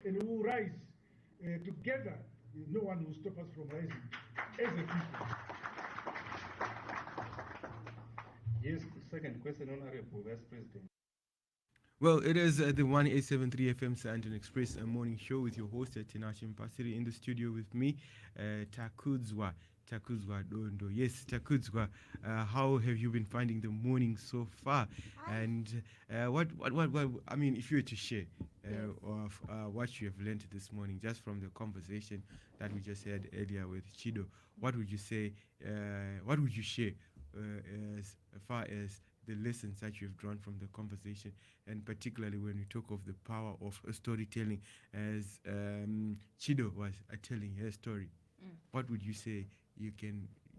and we will rise together. No one will stop us from rising as a people. Yes, second question, Honorable Vice President. Well, it is the 1873 FM Santon Express, a morning show with your host, Tinashe Mpasiri, in the studio with me, Takudzwa. Takudzwa Dondo. Yes, Takudzwa, how have you been finding the morning so far? And what, I mean, if you were to share of what you have learned this morning, just from the conversation that we just had earlier with Chido, what would you say, what would you share as far as the lessons that you've drawn from the conversation, and particularly when you talk of the power of storytelling, as Chido was telling her story? What would you say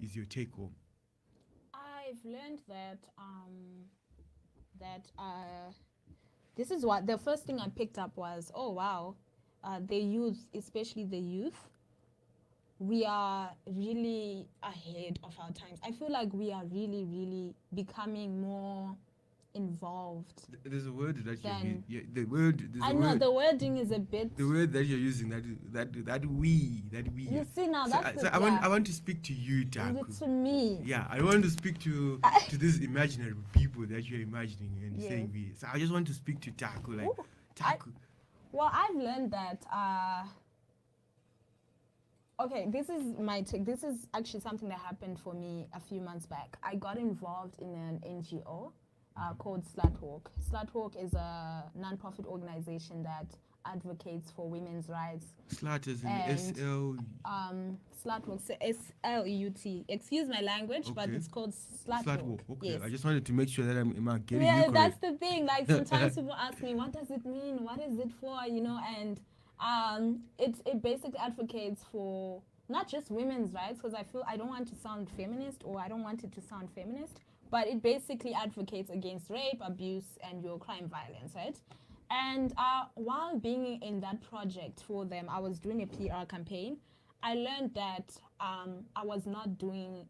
is your take home? I've learned that that this is what the first thing I picked up was, oh wow, the youth, especially the youth, we are really ahead of our times. I feel like we are really, really becoming more involved. There's a word that Then you the word. There's I a know word. the wording is a bit. The word that you're using, that we. You see now, So, that's so the, I want to speak to you, Taku. it's to me. Yeah, I want to speak to these imaginary people that you're imagining and Yes. saying we. So I just want to speak to Taku, like Ooh, Taku. Well, I've learned that. Okay, this is my take. This is actually something that happened for me a few months back. I got involved in an NGO called Sluthawk. Sluthawk is a non-profit organization that advocates for women's rights. Slut is in And, SL. Sluthawk, so SLUT. Excuse my language, but Okay. it's called Sluthawk. Sluthwalk. Okay, Yes. I just wanted to make sure that I'm getting Yeah, you that's correct. the thing. Like sometimes people ask me, what does it mean? What is it for? You know, and it basically advocates for not just women's rights, because I don't want to sound feminist, or I don't want it to sound feminist, but it basically advocates against rape, abuse, and your crime violence, right? And while being in that project for them, I was doing a PR campaign. I learned that I was not doing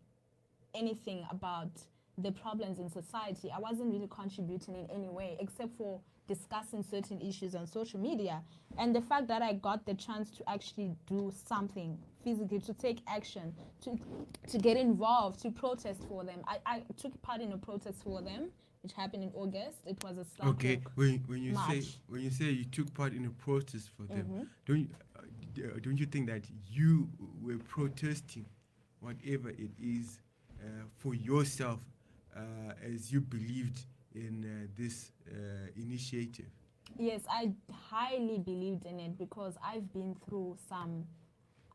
anything about the problems in society. I wasn't really contributing in any way except for discussing certain issues on social media. And the fact that I got the chance to actually do something physically, to take action, to get involved, to protest for them. I took part in a protest for them, which happened in August. It was a slap Okay, walk when you march. say you took part in a protest for them, don't you think that you were protesting whatever it is for yourself, as you believed in this initiative? Yes, I highly believed in it because I've been through some,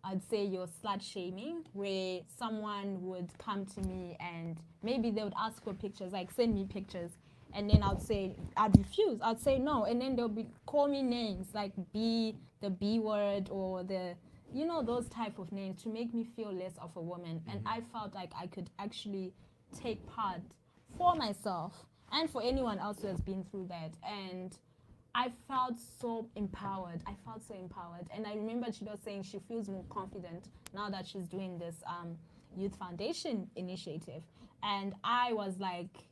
I'd say, your slut shaming, where someone would come to me and maybe they would ask for pictures, like send me pictures, and then I'd refuse. I'd say no, and then they'll call me names like the B word, or those type of names, to make me feel less of a woman. And I felt like I could actually take part for myself and for anyone else who has been through that. And I felt so empowered. And I remember Chido saying she feels more confident now that she's doing this Youth Foundation initiative. And I was like,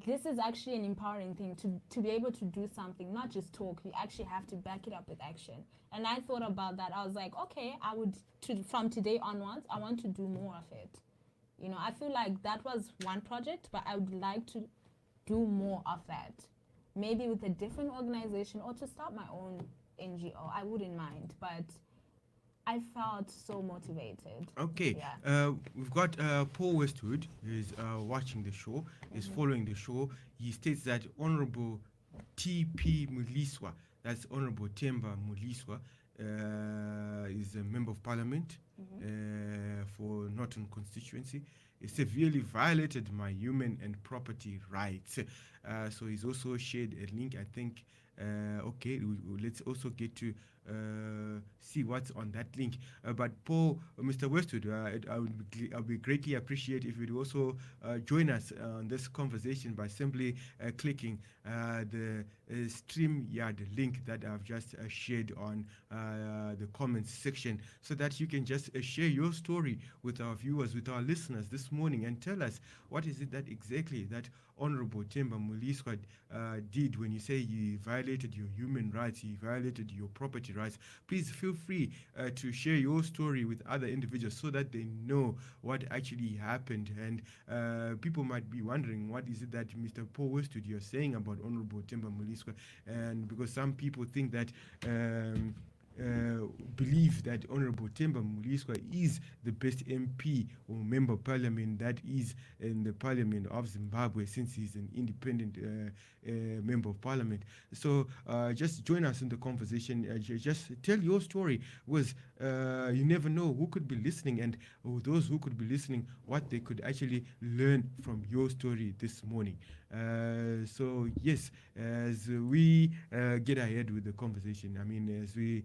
this is actually an empowering thing, to be able to do something, not just talk. You actually have to back it up with action. And I thought about that. I was like, okay, from today onwards, I want to do more of it. I feel like that was one project, but I would like to do more of that. Maybe with a different organization, or to start my own NGO. I wouldn't mind, but I felt so motivated. Okay, Yeah. we've got Paul Westwood, who's watching the show, is following the show. He states that Honorable T.P. Muliswa, that's Honorable Temba Muliswa, is a member of parliament for Norton constituency. He severely violated my human and property rights. So he's also shared a link, I think. Okay, let's also get to see what's on that link. But Paul, Mr. Westwood, I would greatly appreciate if you'd also join us on this conversation by simply clicking the StreamYard link that I've just shared on the comments section, so that you can just share your story with our viewers, with our listeners this morning, and tell us what is it that exactly that Honorable Temba Muliswa did when you say he violated your human rights, he violated your property rights, please feel free to share your story with other individuals so that they know what actually happened. And people might be wondering, what is it that Mr. Paul Westwood you're saying about Honorable Temba Muliswa? And because some people think that believe that Honorable Temba Muliswa is the best MP or member of parliament that is in the parliament of Zimbabwe, since he's an independent member of parliament. So just join us in the conversation. Just tell your story, because you never know who could be listening, and those who could be listening, what they could actually learn from your story this morning. So yes, as we get ahead with the conversation, I mean, as we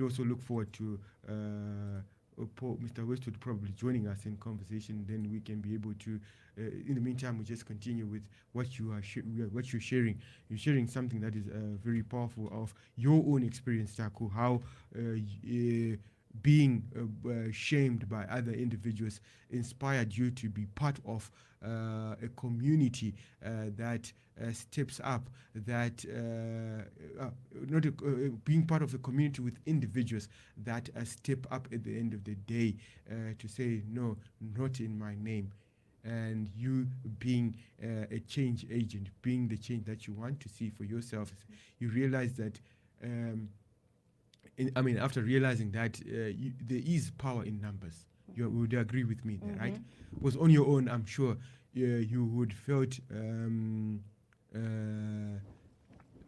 also look forward to Mr. Westwood probably joining us in conversation. Then we can be able to. In the meantime, we just continue with what you are what you're sharing. You're sharing something that is very powerful of your own experience, Taku. How being shamed by other individuals inspired you to be part of a community that steps up, that not being part of a community with individuals that step up at the end of the day to say, no, not in my name. And you being a change agent, being the change that you want to see for yourself, you realize that after realizing that there is power in numbers. You would agree with me there, right? Because on your own, I'm sure you would felt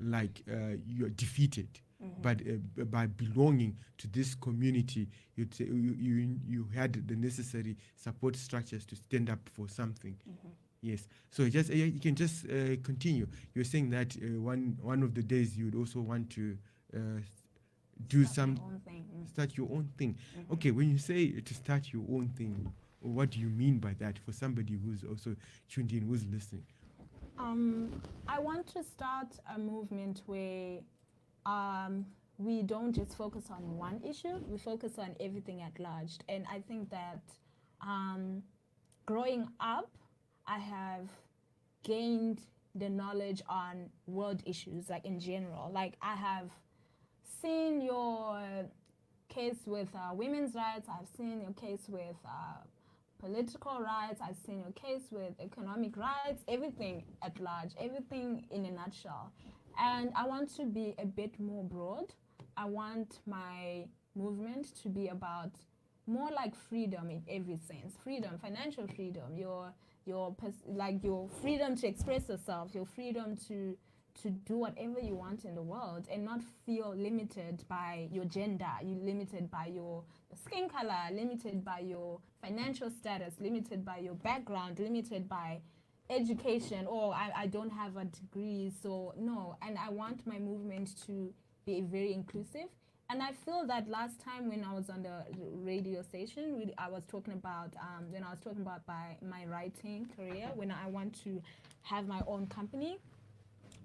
like you're defeated. But by belonging to this community, you had the necessary support structures to stand up for something. Yes. So just you can just continue. You're saying that one of the days you would also want to start your own thing. Okay, when you say to start your own thing, what do you mean by that for somebody who's also tuned in, who's listening? I want to start a movement where we don't just focus on one issue, we focus on everything at large. And I think that growing up, I have gained the knowledge on world issues, like in general. Like I have seen your case with women's rights, I've seen your case with political rights, I've seen your case with economic rights, everything at large, everything in a nutshell. And I want to be a bit more broad. I want my movement to be about more like freedom in every sense. Freedom, financial freedom, your freedom to express yourself, your freedom to do whatever you want in the world and not feel limited by your gender, you limited by your skin color, limited by your financial status, limited by your background, limited by education, or I don't have a degree, so no. And I want my movement to be very inclusive. And I feel that last time when I was on the radio station, I was talking about my writing career, when I want to have my own company,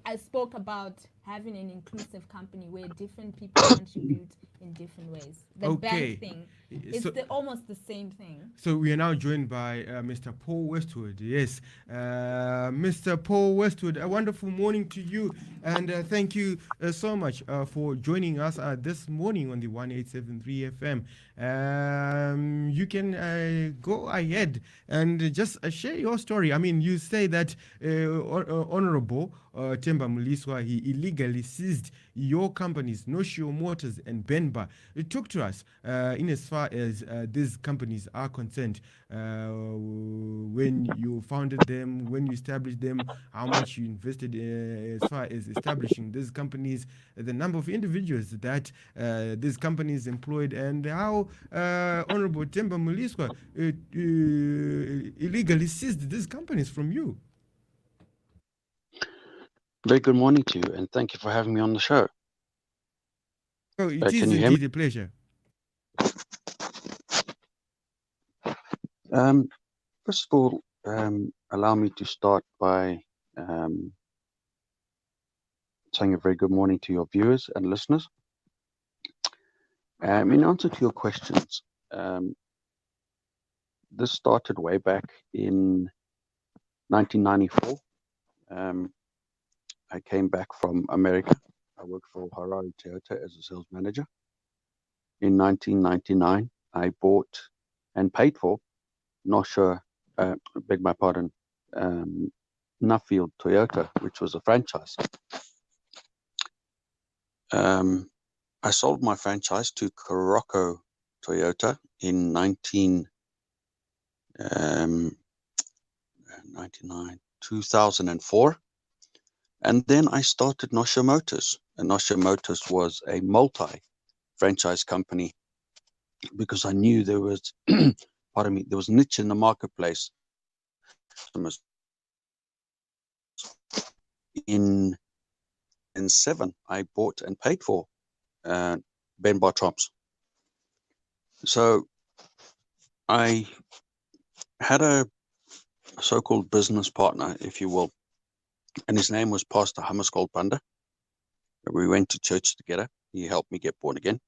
I spoke about having an inclusive company where different people contribute in different ways. The bank thing, it's almost the same thing. So we are now joined by Mr. Paul Westwood. Yes, Mr. Paul Westwood, a wonderful morning to you. And thank you so much for joining us this morning on the 1873 FM. You can go ahead and just share your story. I mean, you say that Honorable Temba Muliswa, he illegally seized your companies, Noshio Motors and Benba. Talk to us in as far as these companies are concerned. When you founded them, when you established them, how much you invested as far as establishing these companies, the number of individuals that these companies employed, and how Honorable Temba Muliswa illegally seized these companies from you. Very good morning to you, and thank you for having me on the show. Oh, it is indeed a pleasure. First of all, allow me to start by saying a very good morning to your viewers and listeners. In answer to your questions, this started way back in 1994, I came back from America. I worked for Harari Toyota as a sales manager. In 1999, I bought and paid for beg my pardon, Nuffield Toyota, which was a franchise. I sold my franchise to Kuroko Toyota in 2004. And then I started Nosha Motors. And Nosha Motors was a multi-franchise company because I knew there was, pardon me, there was niche in the marketplace. In 2007, I bought and paid for Ben Bartromps. So I had a so-called business partner, if you will, and his name was Pastor Hammarskjöld Banda. We went to church together. He helped me get born again,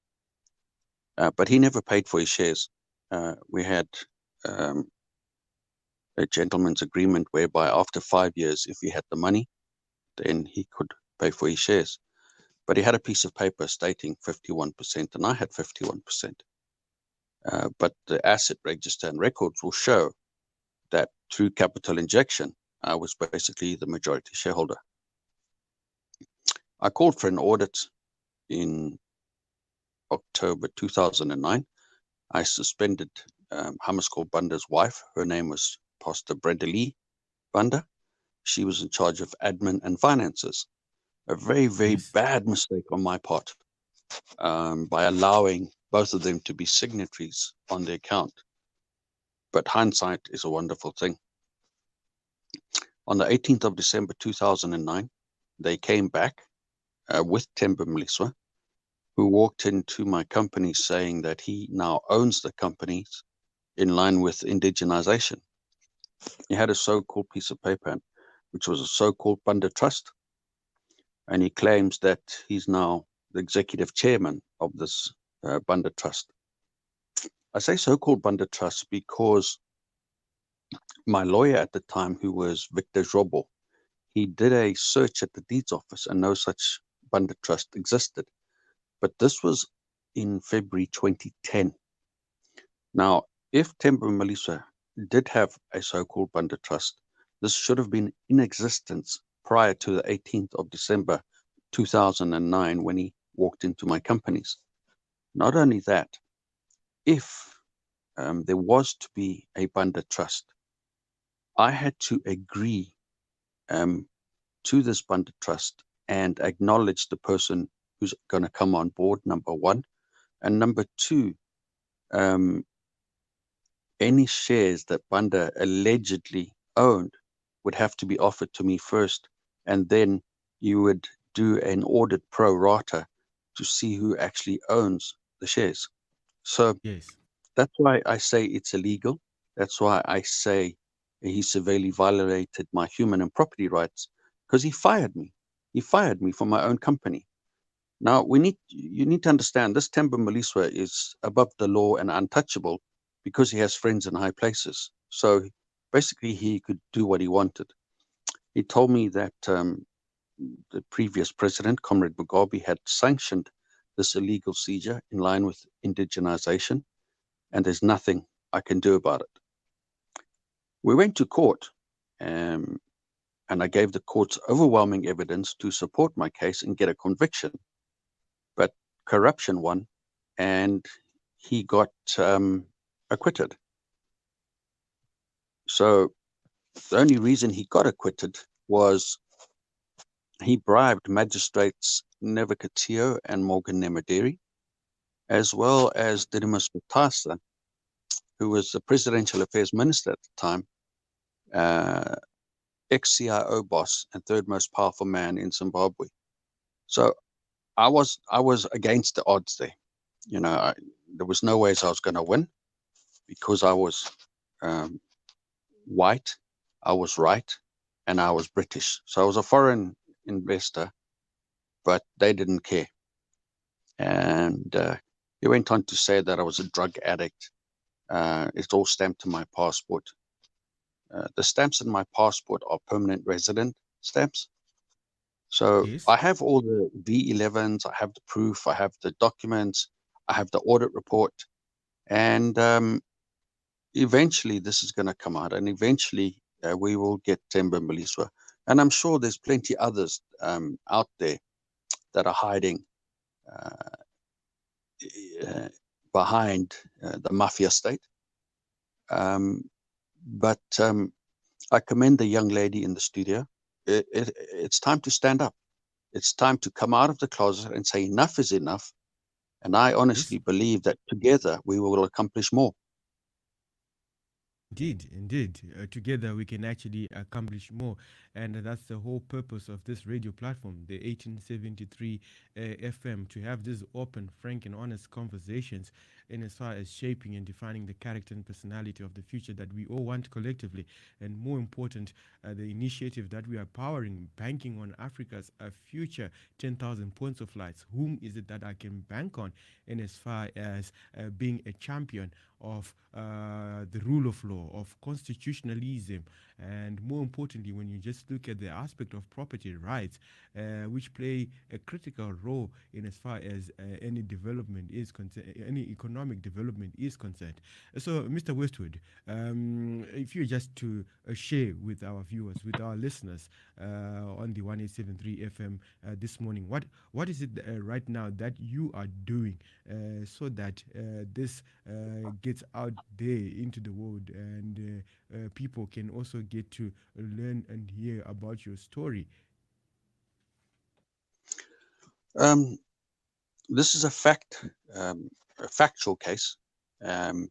but he never paid for his shares. We had a gentleman's agreement whereby after 5 years, if he had the money, then he could pay for his shares. But he had a piece of paper stating 51%, and I had 51%. But the asset register and records will show that through capital injection, I was basically the majority shareholder. I called for an audit in October 2009. I suspended Hammarskjöld Banda's wife. Her name was Pastor Brenda Lee Banda. She was in charge of admin and finances. A very, very bad mistake on my part by allowing both of them to be signatories on the account. But hindsight is a wonderful thing. On the 18th of December 2009, they came back with Themba Mliswa, who walked into my company saying that he now owns the companies in line with indigenization. He had a so-called piece of paper, which was a so-called Banda Trust, and he claims that he's now the executive chairman of this Banda Trust. I say so-called Banda Trust because my lawyer at the time, who was Victor Jobo, he did a search at the deeds office and no such Banda Trust existed. But this was in February 2010. Now, if Themba Mliswa did have a so-called Banda Trust, this should have been in existence prior to the 18th of December 2009 when he walked into my companies. Not only that, if there was to be a Banda Trust, I had to agree to this Banda Trust and acknowledge the person who's going to come on board, number one. And number two, any shares that Banda allegedly owned would have to be offered to me first, and then you would do an audit pro rata to see who actually owns the shares. So that's why I say it's illegal. That's why I say he severely violated my human and property rights, because he fired me. He fired me from my own company. Now, you need to understand, this Themba Mliswa is above the law and untouchable because he has friends in high places. So basically, he could do what he wanted. He told me that the previous president, Comrade Mugabe, had sanctioned this illegal seizure in line with indigenization, and there's nothing I can do about it. We went to court, and I gave the courts overwhelming evidence to support my case and get a conviction. But corruption won, and he got acquitted. So the only reason he got acquitted was he bribed magistrates Nevakatio and Morgan Nemaderi, as well as Didymus Matasa, who was the presidential affairs minister at the time, ex-CIO boss and third most powerful man in Zimbabwe. So I was against the odds there. You know, there was no ways I was going to win because I was white, I was right, and I was British. So I was a foreign investor, but they didn't care. And he went on to say that I was a drug addict. It's all stamped to my passport. The stamps in my passport are permanent resident stamps. So Yes. I have all the V11s, I have the proof, I have the documents, I have the audit report, and eventually this is going to come out, and eventually we will get Themba Mliswa. And I'm sure there's plenty others out there that are hiding behind the mafia state. But I commend the young lady in the studio. It's time to stand up. It's time to come out of the closet and say enough is enough. And I honestly believe that together we will accomplish more. Indeed, indeed. Together we can actually accomplish more. And that's the whole purpose of this radio platform, the 1873 FM, to have these open, frank, and honest conversations in as far as shaping and defining the character and personality of the future that we all want collectively. And more important, the initiative that we are powering, banking on Africa's future 10,000 points of lights. Whom is it that I can bank on in as far as being a champion of the rule of law, of constitutionalism, and more importantly, when you just look at the aspect of property rights, which play a critical role in as far as any development is concerned, any economic development is concerned. So, Mr. Westwood, if you just to share with our viewers, with our listeners on the 1873 FM this morning, what is it right now that you are doing so that this gets out there into the world, and people can also get to learn and hear about your story? This is a factual case. I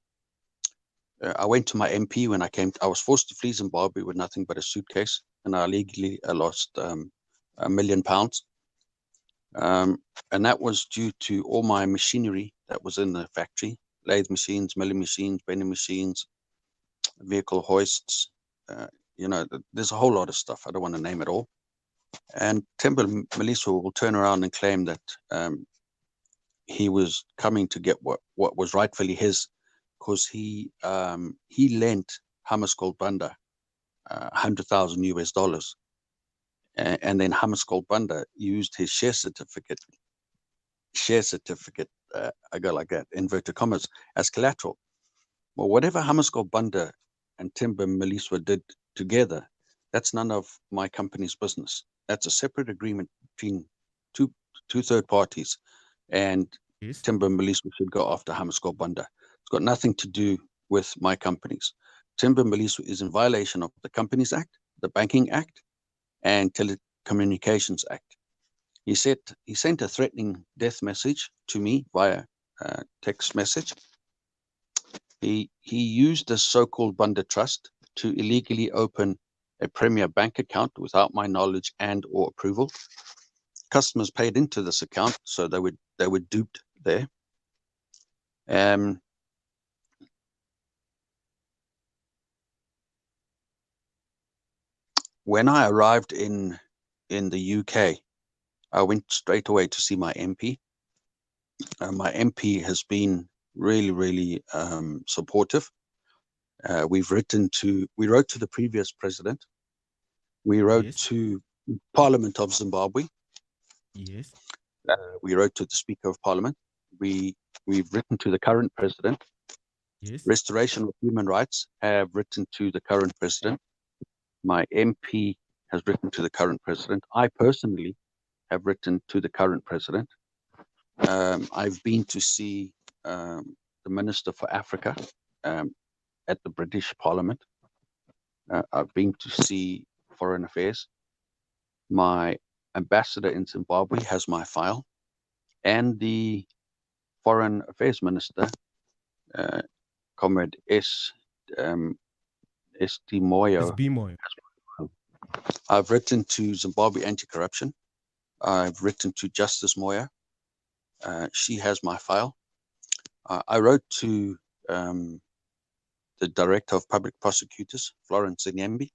went to my MP when I came. I was forced to flee Zimbabwe with nothing but a suitcase, and I illegally lost £1 million. And that was due to all my machinery that was in the factory: lathe machines, milling machines, bending machines, vehicle hoists. There's a whole lot of stuff. I don't want to name it all. And Themba Mliswa will turn around and claim that he was coming to get what was rightfully his, because he lent Hammarskjöld Banda $100,000, and then Hammarskjöld Banda used his share certificate, I go like that, inverted commas, as collateral. Well, whatever Hammarskjöld Banda and Themba Mliswa did together, that's none of my company's business. That's a separate agreement between two third parties, and Yes. Themba Mliswa should go after Hammarskjöld Banda. It's got nothing to do with my companies. Themba Mliswa is in violation of the Companies Act, the Banking Act, and Telecommunications Act. He sent a threatening death message to me via text message. He used the so-called Banda Trust to illegally open a Premier bank account without my knowledge and or approval. Customers paid into this account, so they were duped there. When I arrived in the UK, I went straight away to see my MP. My MP has been really, really supportive. We wrote to the previous president. We wrote Yes. to Parliament of Zimbabwe. Yes. We wrote to the Speaker of Parliament. We've written to the current president. Yes. Restoration of Human Rights have written to the current president. My MP has written to the current president. I personally have written to the current president. I've been to see the Minister for Africa at the British Parliament. I've been to see Foreign Affairs. My ambassador in Zimbabwe has my file, and the Foreign Affairs Minister, Comrade S.D. Moyo. Moyo. I've written to Zimbabwe Anti-Corruption. I've written to Justice Moya. She has my file. I wrote to the Director of Public Prosecutors, Florence Nyembi.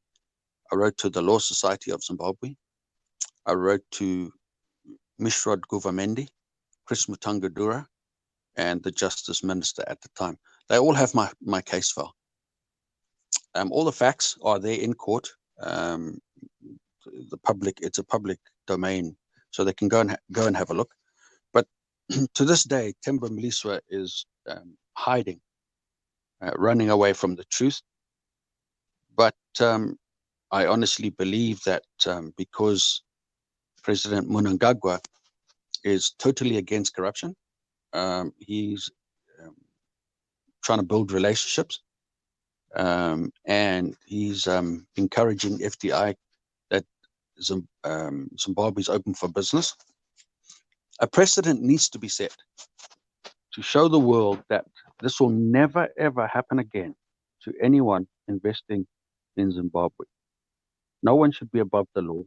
I wrote to the Law Society of Zimbabwe. I wrote to Mishrod Guvamendi, Chris Mutangadura, and the Justice Minister at the time. They all have my case file. All the facts are there in court. It's a public domain, so they can go and have a look. But to this day, Themba Mliswa is hiding, running away from the truth. But I honestly believe that because President Mnangagwa is totally against corruption, he's trying to build relationships, and he's encouraging FDI that Zimbabwe is open for business. A precedent needs to be set to show the world that this will never, ever happen again to anyone investing in Zimbabwe. No one should be above the law.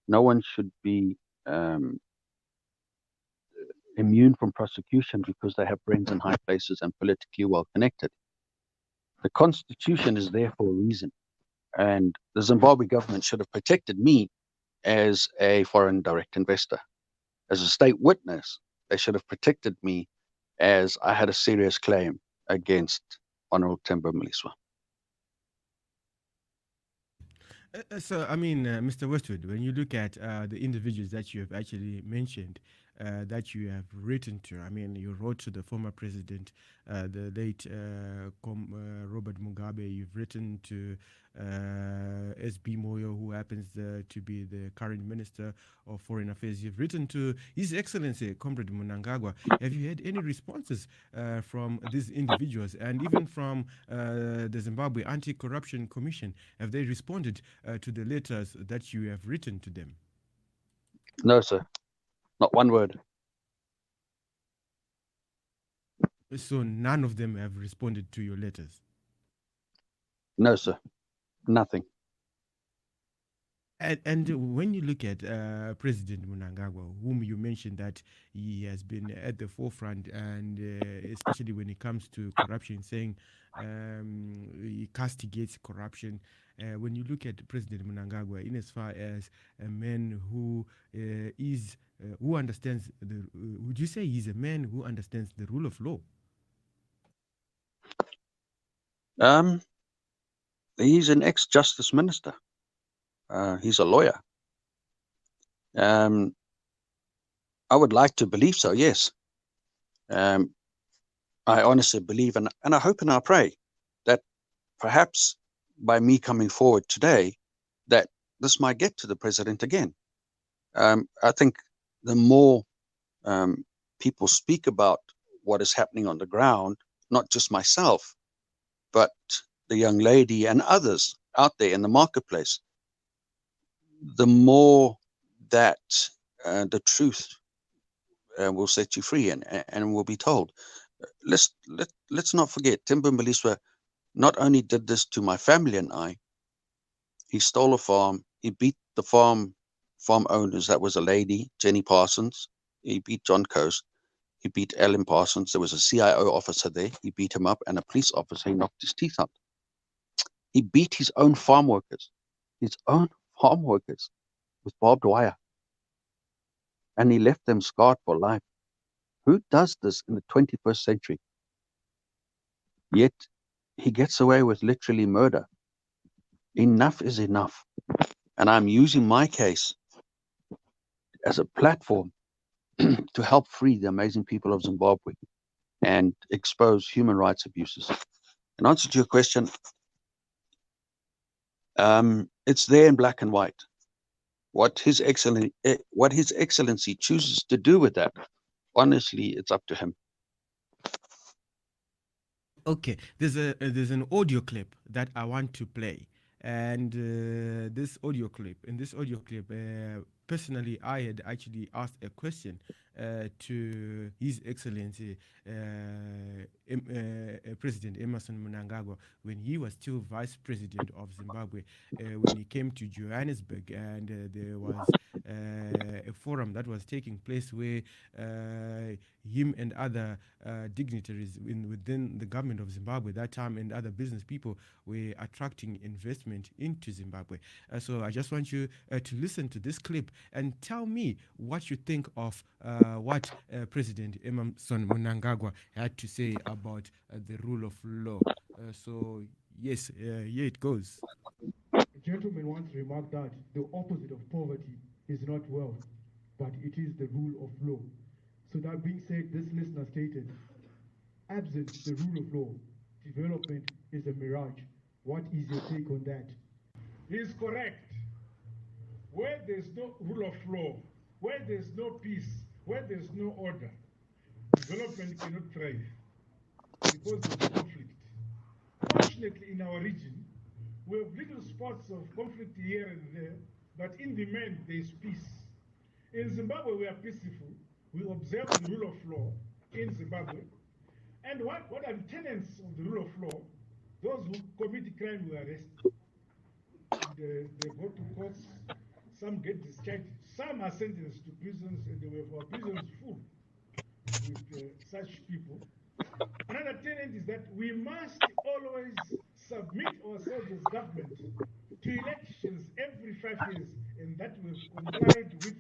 No one should be immune from prosecution because they have friends in high places and politically well connected. The Constitution is there for a reason. And the Zimbabwe government should have protected me as a foreign direct investor. As a state witness, they should have protected me as I had a serious claim against Honorable Themba Mliswa. So, I mean, Mr. Westwood, when you look at the individuals that you have actually mentioned, that you have written to, I mean, you wrote to the former president, the late Robert Mugabe, you've written to S.B. Moyo, who happens to be the current Minister of Foreign Affairs. You've written to His Excellency, Comrade Mnangagwa. Have you had any responses from these individuals and even from the Zimbabwe Anti-Corruption Commission? Have they responded to the letters that you have written to them? No, sir. Not one word. So none of them have responded to your letters? No, sir. Nothing. And when you look at President Mnangagwa, whom you mentioned that he has been at the forefront, and especially when it comes to corruption, saying he castigates corruption. When you look at President Mnangagwa, in as far as a man who who understands would you say he's a man who understands the rule of law? He's an ex-justice minister. He's a lawyer. I would like to believe so, yes. I honestly believe, and I hope and I pray that perhaps by me coming forward today, that this might get to the president again. I think the more people speak about what is happening on the ground, not just myself, but the young lady and others out there in the marketplace, the more that the truth will set you free and will be told. Let's not forget, Themba Mliswa not only did this to my family and I, he stole a farm, he beat the farm owners. That was a lady, Jenny Parsons. He beat John Coast. He beat Ellen Parsons. There was a CIO officer there. He beat him up, and a police officer, he knocked his teeth out. He beat his own farm workers with barbed wire. And he left them scarred for life. Who does this in the 21st century? Yet he gets away with literally murder. Enough is enough. And I'm using my case as a platform to help free the amazing people of Zimbabwe and expose human rights abuses. In answer to your question, it's there in black and white. What His Excellency chooses to do with that, honestly, it's up to him. Okay, there's an audio clip that I want to play, and in this audio clip, personally, I had actually asked a question to His Excellency President Emmerson Mnangagwa when he was still Vice President of Zimbabwe, when he came to Johannesburg, and there was a forum that was taking place where him and other dignitaries within the government of Zimbabwe that time and other business people were attracting investment into Zimbabwe. So I just want you to listen to this clip and tell me what you think of what President Emmerson Mnangagwa had to say about the rule of law. So Yes, here it goes. A gentleman once remarked that the opposite of poverty is not wealth, but it is the rule of law. So that being said, this listener stated, absent the rule of law, development is a mirage. What is your take on that? He is correct. Where there's no rule of law, where there's no peace, where there's no order, development cannot thrive because there's conflict. Fortunately, in our region, we have little spots of conflict here and there, but in the main, there is peace. In Zimbabwe, we are peaceful. We observe the rule of law in Zimbabwe. And what are the tenets of the rule of law? Those who commit crime were arrested. They go to courts, some get discharged, some are sentenced to prisons, and we have our prisons full with such people. Another tenet is that we must always submit ourselves as government to elections every 5 years, and that we've complied with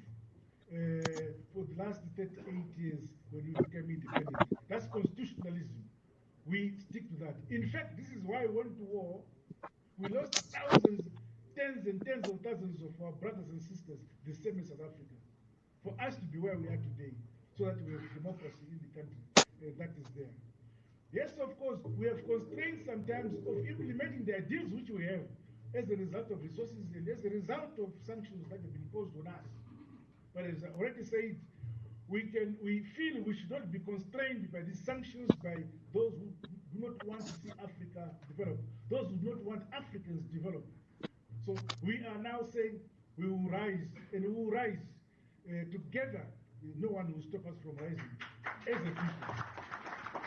for the last 38 years when we became independent. That's constitutionalism. We stick to that. In fact, this is why we went to war. We lost thousands, tens and tens of thousands of our brothers and sisters, the same as South Africa. For us to be where we are today, so that we have democracy in the country, that is there. Yes, of course, we have constraints sometimes of implementing the ideals which we have as a result of resources and as a result of sanctions that have been imposed on us. But as I already said, we feel we should not be constrained by these sanctions by those who do not want to see Africa develop, those who do not want Africans develop. So we are now saying we will rise, and we will rise together. No one will stop us from rising as a people.